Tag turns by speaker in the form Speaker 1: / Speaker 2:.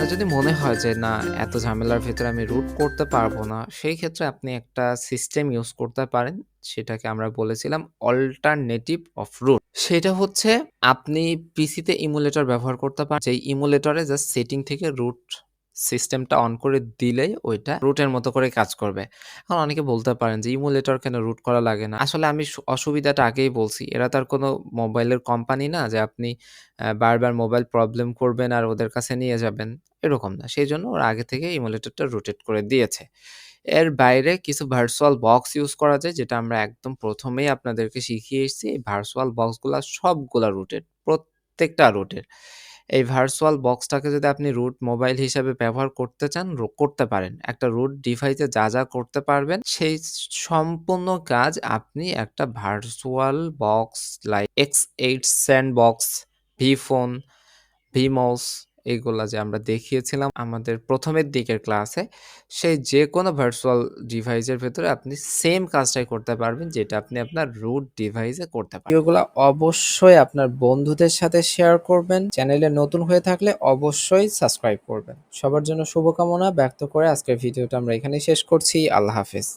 Speaker 1: আপনার যদি মনে হয় যে না এত ঝামেলার ভেতরে আমি রুট করতে পারবো না, সেই ক্ষেত্রে আপনি একটা সিস্টেম ইউজ করতে পারেন। সেটাকে আমরা বলেছিলাম অল্টারনেটিভ অফ রুট। সেটা হচ্ছে আপনি পিসিতে ইমুলেটর ব্যবহার করতে পারেন। যেই ইমুলেটরে জাস্ট সেটিং থেকে রুট সিস্টেমটা অন করে দিলেই ওইটা রুটের মতো করে কাজ করবে। এখন অনেকে বলতে পারেন যে ইমুলেটর কেন রুট করা লাগে না? আসলে আমি অসুবিধাটা আগেই বলছি। এরা তো আর কোনো মোবাইলের কোম্পানি না যে আপনি বারবার মোবাইল প্রবলেম করবেন আর ওদের কাছে নিয়ে যাবেন, এরকম না। সেজন্য ওরা আগে থেকে ইমুলেটরটা রোটেট করে দিয়েছে। এর বাইরে কিছু ভার্চুয়াল বক্স ইউজ করা যায় যেটা আমরা একদম ১ম এই আপনাদেরকে শিখিয়ে এসেছি। এই ভার্চুয়াল বক্সগুলা সবগুলা রুটেড, প্রত্যেকটা রুটেড। এই ভার্চুয়াল বক্সটাকে যদি আপনি রুট মোবাইল হিসাবে ব্যবহার করতে চান, করতে পারেন। একটা রুট ডিভাইসে যা করতে পারবেন সেই সম্পূর্ণ কাজ আপনি একটা virtual box like X8 sandbox, VPhone, VMOS এগুলা যে আমরা দেখিয়েছিলাম আমাদের ১ম এর দিকের ক্লাসে, সেই যেকোনো ভার্চুয়াল ডিভাইসের ভেতরে আপনি সেম কাজটাই করতে পারবেন যেটা আপনি আপনার রুট ডিভাইসে করতে পারেন। ভিডিওগুলা অবশ্যই আপনার বন্ধুদের সাথে শেয়ার করবেন। চ্যানেলে নতুন হয়ে থাকলে অবশ্যই সাবস্ক্রাইব করবেন। সবার জন্য শুভকামনা ব্যক্ত করে আজকের ভিডিওটা আমরা এখানেই শেষ করছি। আল্লাহ হাফেজ।